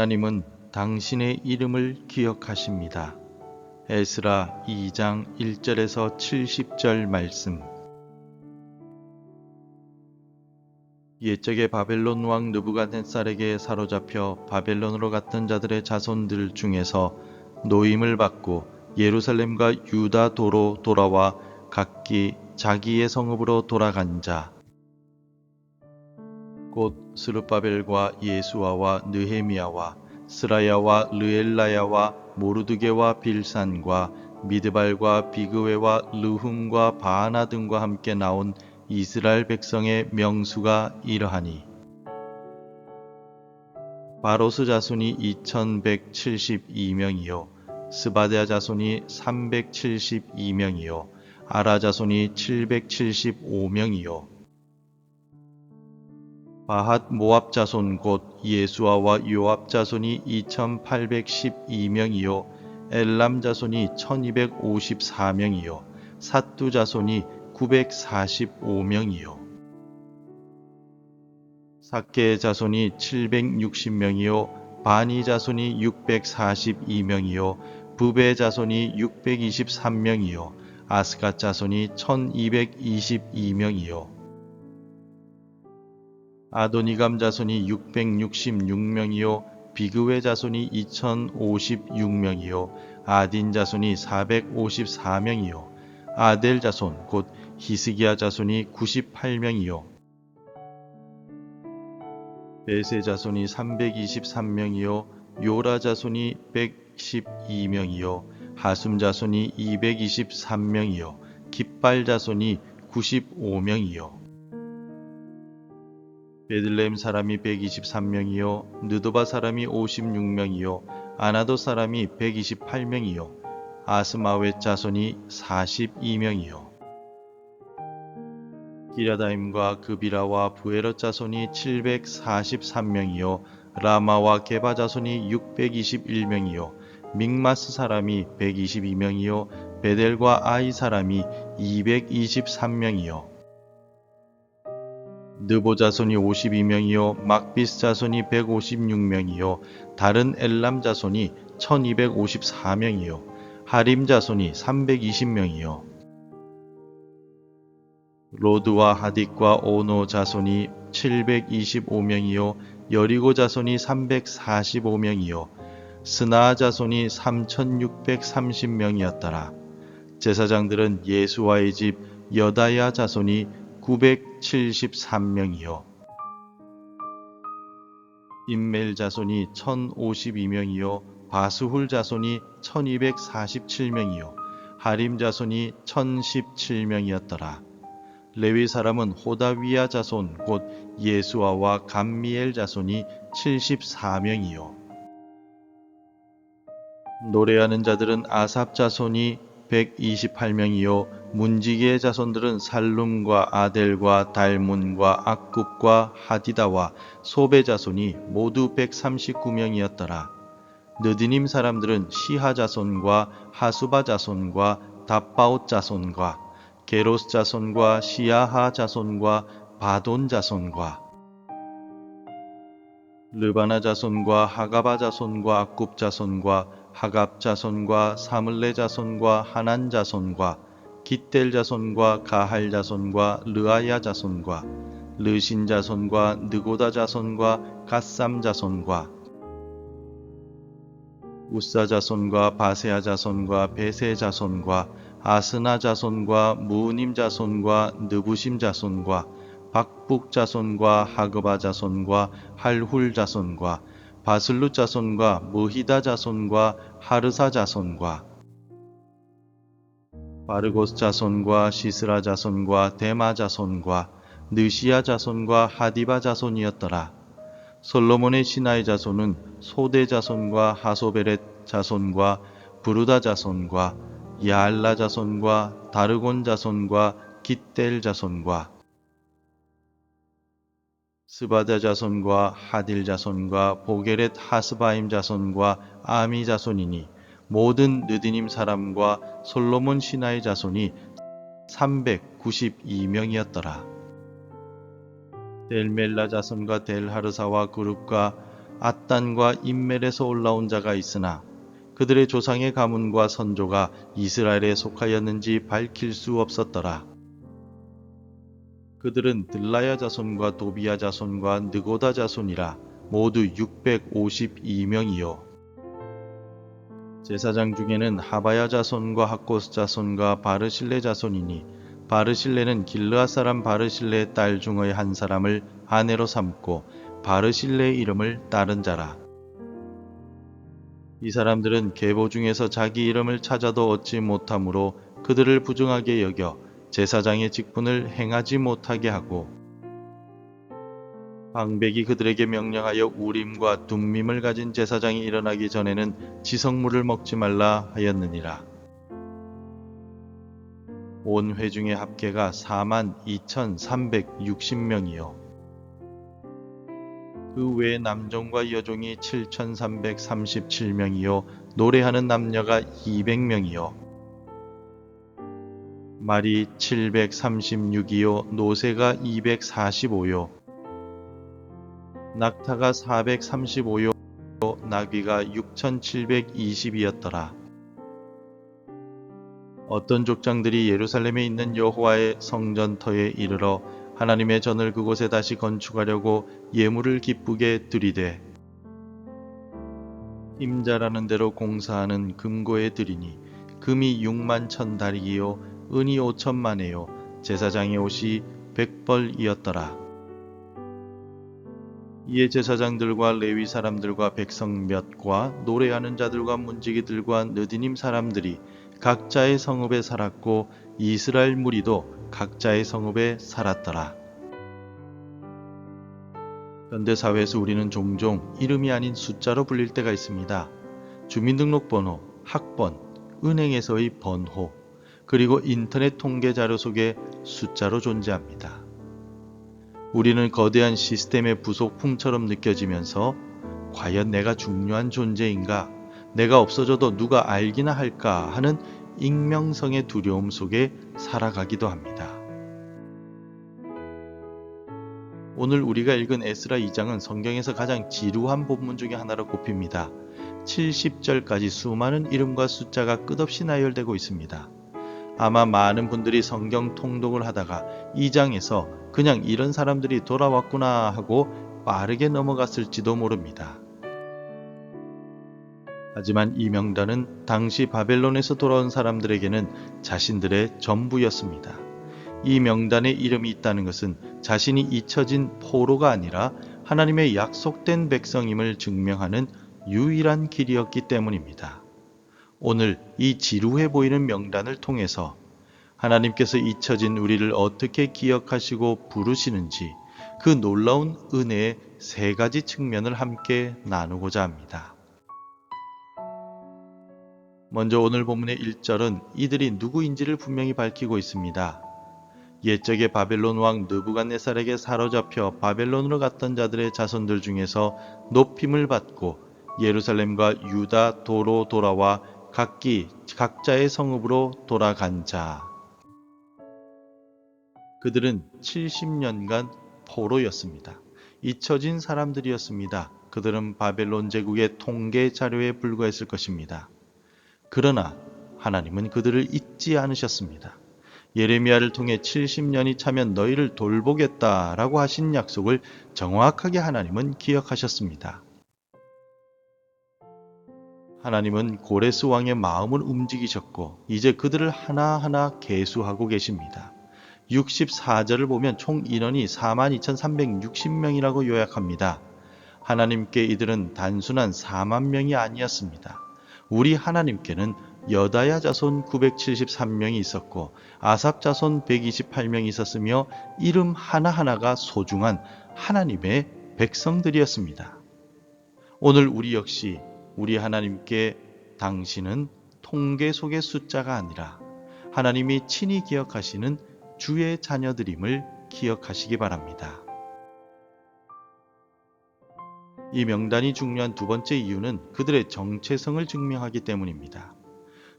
하나님은 당신의 이름을 기억하십니다. 에스라 2장 1절에서 70절 말씀. 옛적에 바벨론 왕 느부갓네살에게 사로잡혀 바벨론으로 갔던 자들의 자손들 중에서 노임을 받고 예루살렘과 유다 도로 돌아와 각기 자기의 성읍으로 돌아간 자, 곧 스룹바벨과 예수아와 느헤미야와 스라야와 르엘라야와 모르드게와 빌산과 미드발과 비그웨와 르훔과 바하나 등과 함께 나온 이스라엘 백성의 명수가 이러하니, 바로스 자손이 2172명이요 스바랴 자손이 372명이요 아라 자손이 775명이요 바핫 모압 자손 곧 예수아와 요압 자손이 2812명이요 엘람 자손이 1254명이요 삿두 자손이 945명이요 삭케의 자손이 760명이요 바니 자손이 642명이요 부베 자손이 623명이요 아스갓 자손이 1222명이요 아도니감 자손이 666명이요 비그웨 자손이 2056명이요 아딘 자손이 454명이요 아델 자손 곧 히스기야 자손이 98명이요 베세 자손이 323명이요 요라 자손이 112명이요 하숨 자손이 223명이요 깃발 자손이 95명이요 베들레헴 사람이 123명이요 느도바 사람이 56명이요 아나도 사람이 128명이요 아스마웻 자손이 42명이요 기랴다임과 그비라와 부에럿 자손이 743명이요 라마와 게바 자손이 621명이요 믹마스 사람이 122명이요 베델과 아이 사람이 223명이요 느보 자손이 52명이요 막비스 자손이 156명이요 다른 엘람 자손이 1254명이요 하림 자손이 320명이요 로드와 하딕과 오노 자손이 725명이요 여리고 자손이 345명이요 스나아 자손이 3630명이었더라. 제사장들은 예수와의 집 여다야 자손이 973명이요 임멜 자손이 1052명이요 바스훌 자손이 1247명이요 하림 자손이 1017명이었더라. 레위 사람은 호다위야 자손 곧 예수아와 감미엘 자손이 74명이요 노래하는 자들은 아삽 자손이 128명이요 문지기의 자손들은 살룸과 아델과 달문과 악굽과 하디다와 소베 자손이 모두 139명이었더라. 느디님 사람들은 시하 자손과 하수바 자손과 답바옷 자손과 게로스 자손과 시야하 자손과 바돈 자손과 르바나 자손과 하가바 자손과 악굽 자손과 하갑 자손과 사물레 자손과 하난 자손과 깃델 자손과 가할 자손과 르아야 자손과 르신 자손과 느고다 자손과 갓삼 자손과 우사 자손과 바세아 자손과 베세 자손과 아스나 자손과 무우님 자손과 느부심 자손과 박북 자손과 하그바 자손과 할훌 자손과 바슬루 자손과 무히다 자손과 하르사 자손과 바르고스 자손과 시스라 자손과 데마 자손과 느시야 자손과 하디바 자손이었더라. 솔로몬의 신하의 자손은 소대 자손과 하소베렛 자손과 부르다 자손과 야알라 자손과 다르곤 자손과 깃델 자손과 스바다 자손과 하딜 자손과 보게렛 하스바임 자손과 아미 자손이니 모든 느디님 사람과 솔로몬 신하의 자손이 392명이었더라. 델멜라 자손과 델하르사와 그룹과 앗단과 임멜에서 올라온 자가 있으나 그들의 조상의 가문과 선조가 이스라엘에 속하였는지 밝힐 수 없었더라. 그들은 들라야 자손과 도비야 자손과 느고다 자손이라 모두 652명이요. 제사장 중에는 하바야 자손과 학고스 자손과 바르실레 자손이니 바르실레는 길르앗 사람 바르실레의 딸 중의 한 사람을 아내로 삼고 바르실레의 이름을 따른 자라. 이 사람들은 계보 중에서 자기 이름을 찾아도 얻지 못하므로 그들을 부정하게 여겨 제사장의 직분을 행하지 못하게 하고 방백이 그들에게 명령하여 우림과 둠밈을 가진 제사장이 일어나기 전에는 지성물을 먹지 말라 하였느니라. 온 회중의 합계가 42,360명이요. 그 외에 남종과 여종이 7,337명이요. 노래하는 남녀가 200명이요. 말이 736이요. 노새가 245요. 낙타가 435요. 나귀가 6,720이었더라. 어떤 족장들이 예루살렘에 있는 여호와의 성전터에 이르러 하나님의 전을 그곳에 다시 건축하려고 예물을 기쁘게 드리되 임자라는 대로 공사하는 금고에 드리니 금이 6만 1,000다리기요 은이 5천만에요 제사장의 옷이 100벌이었더라. 이에 제사장들과 레위 사람들과 백성 몇과 노래하는 자들과 문지기들과 느디님 사람들이 각자의 성읍에 살았고 이스라엘 무리도 각자의 성읍에 살았더라. 현대사회에서 우리는 종종 이름이 아닌 숫자로 불릴 때가 있습니다. 주민등록번호, 학번, 은행에서의 번호, 그리고 인터넷 통계 자료 속에 숫자로 존재합니다. 우리는 거대한 시스템의 부속품처럼 느껴지면서 과연 내가 중요한 존재인가? 내가 없어져도 누가 알기나 할까 하는 익명성의 두려움 속에 살아가기도 합니다. 오늘 우리가 읽은 에스라 2장은 성경에서 가장 지루한 본문 중에 하나로 꼽힙니다. 70절까지 수많은 이름과 숫자가 끝없이 나열되고 있습니다. 아마 많은 분들이 성경 통독을 하다가 2장에서 그냥 이런 사람들이 돌아왔구나 하고 빠르게 넘어갔을지도 모릅니다. 하지만 이 명단은 당시 바벨론에서 돌아온 사람들에게는 자신들의 전부였습니다. 이 명단에 이름이 있다는 것은 자신이 잊혀진 포로가 아니라 하나님의 약속된 백성임을 증명하는 유일한 길이었기 때문입니다. 오늘 이 지루해 보이는 명단을 통해서 하나님께서 잊혀진 우리를 어떻게 기억하시고 부르시는지 그 놀라운 은혜의 세 가지 측면을 함께 나누고자 합니다. 먼저 오늘 본문의 1절은 이들이 누구인지를 분명히 밝히고 있습니다. 옛적의 바벨론 왕 느부갓네살에게 사로잡혀 바벨론으로 갔던 자들의 자손들 중에서 높임을 받고 예루살렘과 유다 도로 돌아와 각자의 성읍으로 돌아간 자. 그들은 70년간 포로였습니다. 잊혀진 사람들이었습니다. 그들은 바벨론 제국의 통계 자료에 불과했을 것입니다. 그러나 하나님은 그들을 잊지 않으셨습니다. 예레미야를 통해 70년이 차면 너희를 돌보겠다라고 하신 약속을 정확하게 하나님은 기억하셨습니다. 하나님은 고레스 왕의 마음을 움직이셨고 이제 그들을 하나하나 계수하고 계십니다. 64절을 보면 총 인원이 42,360명이라고 요약합니다. 하나님께 이들은 단순한 4만 명이 아니었습니다. 우리 하나님께는 여다야 자손 973명이 있었고 아삽 자손 128명이 있었으며 이름 하나하나가 소중한 하나님의 백성들이었습니다. 오늘 우리 역시 우리 하나님께 당신은 통계 속의 숫자가 아니라 하나님이 친히 기억하시는 주의 자녀들임을 기억하시기 바랍니다. 이 명단이 중요한 두 번째 이유는 그들의 정체성을 증명하기 때문입니다.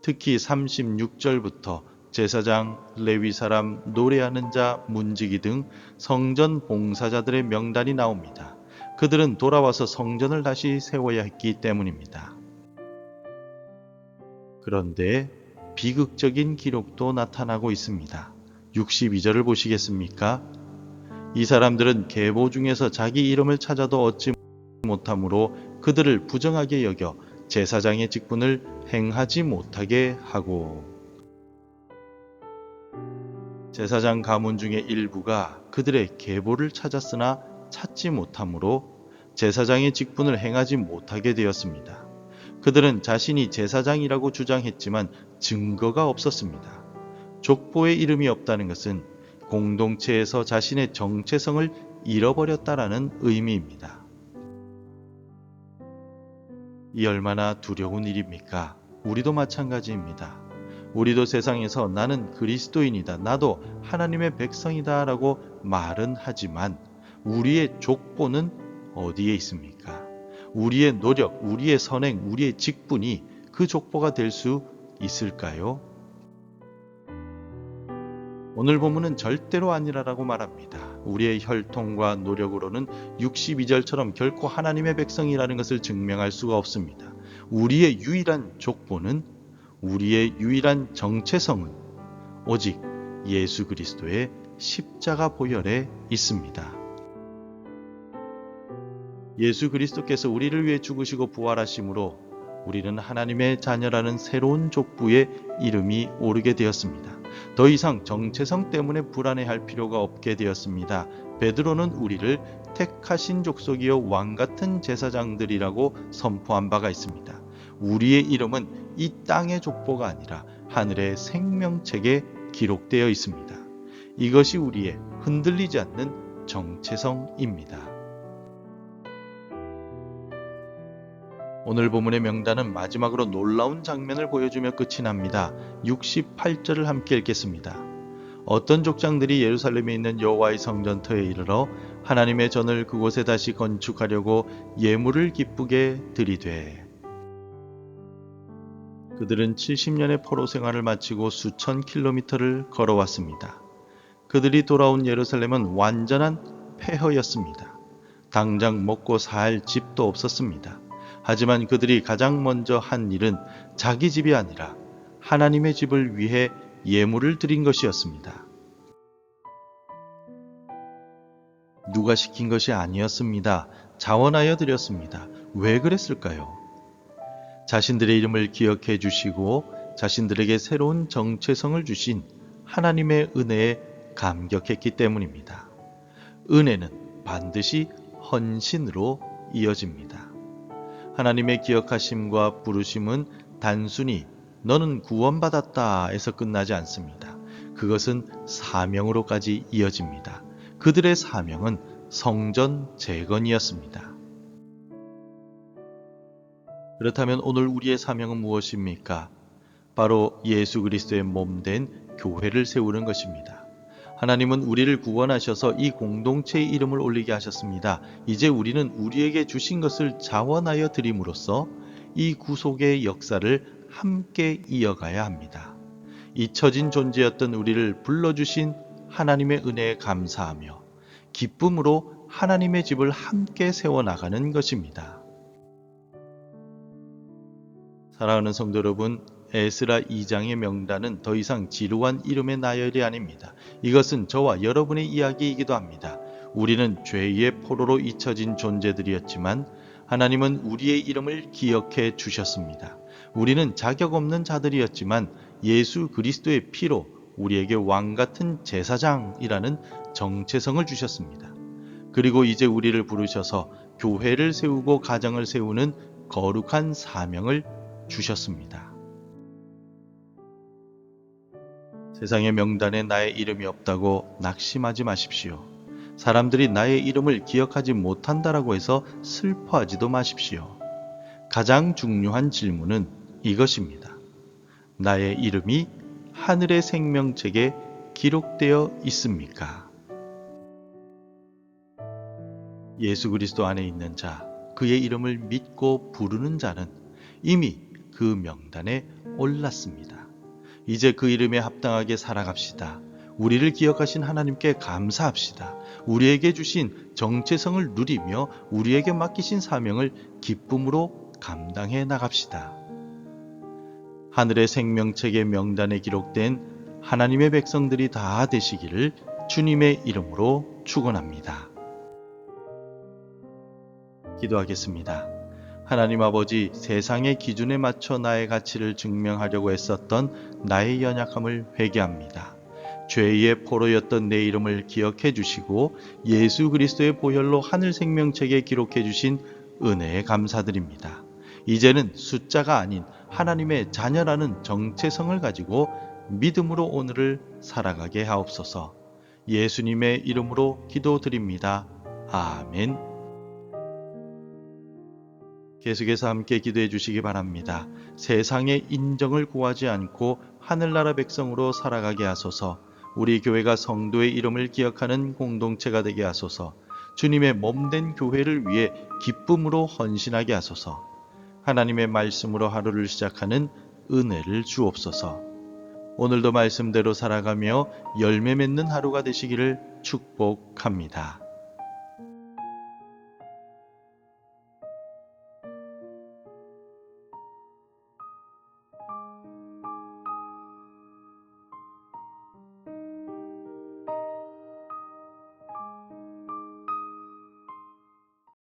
특히 36절부터 제사장, 레위 사람, 노래하는 자, 문지기 등 성전 봉사자들의 명단이 나옵니다. 그들은 돌아와서 성전을 다시 세워야 했기 때문입니다. 그런데 비극적인 기록도 나타나고 있습니다. 62절을 보시겠습니까? 이 사람들은 계보 중에서 자기 이름을 찾아도 얻지 못하므로 그들을 부정하게 여겨 제사장의 직분을 행하지 못하게 하고, 제사장 가문 중에 일부가 그들의 계보를 찾았으나 찾지 못하므로 제사장의 직분을 행하지 못하게 되었습니다. 그들은 자신이 제사장이라고 주장했지만 증거가 없었습니다. 족보에 이름이 없다는 것은 공동체에서 자신의 정체성을 잃어버렸다라는 의미입니다. 이 얼마나 두려운 일입니까? 우리도 마찬가지입니다. 우리도 세상에서 나는 그리스도인이다, 나도 하나님의 백성이다 라고 말은 하지만 우리의 족보는 어디에 있습니까? 우리의 노력, 우리의 선행, 우리의 직분이 그 족보가 될 수 있을까요? 오늘 본문은 절대로 아니라고 말합니다. 우리의 혈통과 노력으로는 62절처럼 결코 하나님의 백성이라는 것을 증명할 수가 없습니다. 우리의 유일한 족보는, 우리의 유일한 정체성은 오직 예수 그리스도의 십자가 보혈에 있습니다. 예수 그리스도께서 우리를 위해 죽으시고 부활하심으로 우리는 하나님의 자녀라는 새로운 족보에 이름이 오르게 되었습니다. 더 이상 정체성 때문에 불안해할 필요가 없게 되었습니다. 베드로는 우리를 택하신 족속이요 왕 같은 제사장들이라고 선포한 바가 있습니다. 우리의 이름은 이 땅의 족보가 아니라 하늘의 생명책에 기록되어 있습니다. 이것이 우리의 흔들리지 않는 정체성입니다. 오늘 본문의 명단은 마지막으로 놀라운 장면을 보여주며 끝이 납니다. 68절을 함께 읽겠습니다. 어떤 족장들이 예루살렘에 있는 여호와의 성전터에 이르러 하나님의 전을 그곳에 다시 건축하려고 예물을 기쁘게 드리되, 그들은 70년의 포로 생활을 마치고 수천 킬로미터를 걸어왔습니다. 그들이 돌아온 예루살렘은 완전한 폐허였습니다. 당장 먹고 살 집도 없었습니다. 하지만 그들이 가장 먼저 한 일은 자기 집이 아니라 하나님의 집을 위해 예물을 드린 것이었습니다. 누가 시킨 것이 아니었습니다. 자원하여 드렸습니다. 왜 그랬을까요? 자신들의 이름을 기억해 주시고 자신들에게 새로운 정체성을 주신 하나님의 은혜에 감격했기 때문입니다. 은혜는 반드시 헌신으로 이어집니다. 하나님의 기억하심과 부르심은 단순히 너는 구원받았다 에서 끝나지 않습니다. 그것은 사명으로까지 이어집니다. 그들의 사명은 성전 재건이었습니다. 그렇다면 오늘 우리의 사명은 무엇입니까? 바로 예수 그리스도의 몸된 교회를 세우는 것입니다. 하나님은 우리를 구원하셔서 이 공동체의 이름을 올리게 하셨습니다. 이제 우리는 우리에게 주신 것을 자원하여 드림으로써 이 구속의 역사를 함께 이어가야 합니다. 잊혀진 존재였던 우리를 불러주신 하나님의 은혜에 감사하며 기쁨으로 하나님의 집을 함께 세워나가는 것입니다. 사랑하는 성도 여러분, 에스라 2장의 명단은 더 이상 지루한 이름의 나열이 아닙니다. 이것은 저와 여러분의 이야기이기도 합니다. 우리는 죄의 포로로 잊혀진 존재들이었지만 하나님은 우리의 이름을 기억해 주셨습니다. 우리는 자격 없는 자들이었지만 예수 그리스도의 피로 우리에게 왕같은 제사장이라는 정체성을 주셨습니다. 그리고 이제 우리를 부르셔서 교회를 세우고 가정을 세우는 거룩한 사명을 주셨습니다. 세상의 명단에 나의 이름이 없다고 낙심하지 마십시오. 사람들이 나의 이름을 기억하지 못한다라고 해서 슬퍼하지도 마십시오. 가장 중요한 질문은 이것입니다. 나의 이름이 하늘의 생명책에 기록되어 있습니까? 예수 그리스도 안에 있는 자, 그의 이름을 믿고 부르는 자는 이미 그 명단에 올랐습니다. 이제 그 이름에 합당하게 살아갑시다. 우리를 기억하신 하나님께 감사합시다. 우리에게 주신 정체성을 누리며 우리에게 맡기신 사명을 기쁨으로 감당해 나갑시다. 하늘의 생명책의 명단에 기록된 하나님의 백성들이 다 되시기를 주님의 이름으로 축원합니다. 기도하겠습니다. 하나님 아버지, 세상의 기준에 맞춰 나의 가치를 증명하려고 애썼던 나의 연약함을 회개합니다. 죄의 포로였던 내 이름을 기억해 주시고 예수 그리스도의 보혈로 하늘 생명책에 기록해 주신 은혜에 감사드립니다. 이제는 숫자가 아닌 하나님의 자녀라는 정체성을 가지고 믿음으로 오늘을 살아가게 하옵소서. 예수님의 이름으로 기도드립니다. 아멘. 계속해서 함께 기도해 주시기 바랍니다. 세상의 인정을 구하지 않고 하늘나라 백성으로 살아가게 하소서. 우리 교회가 성도의 이름을 기억하는 공동체가 되게 하소서. 주님의 몸된 교회를 위해 기쁨으로 헌신하게 하소서. 하나님의 말씀으로 하루를 시작하는 은혜를 주옵소서. 오늘도 말씀대로 살아가며 열매 맺는 하루가 되시기를 축복합니다.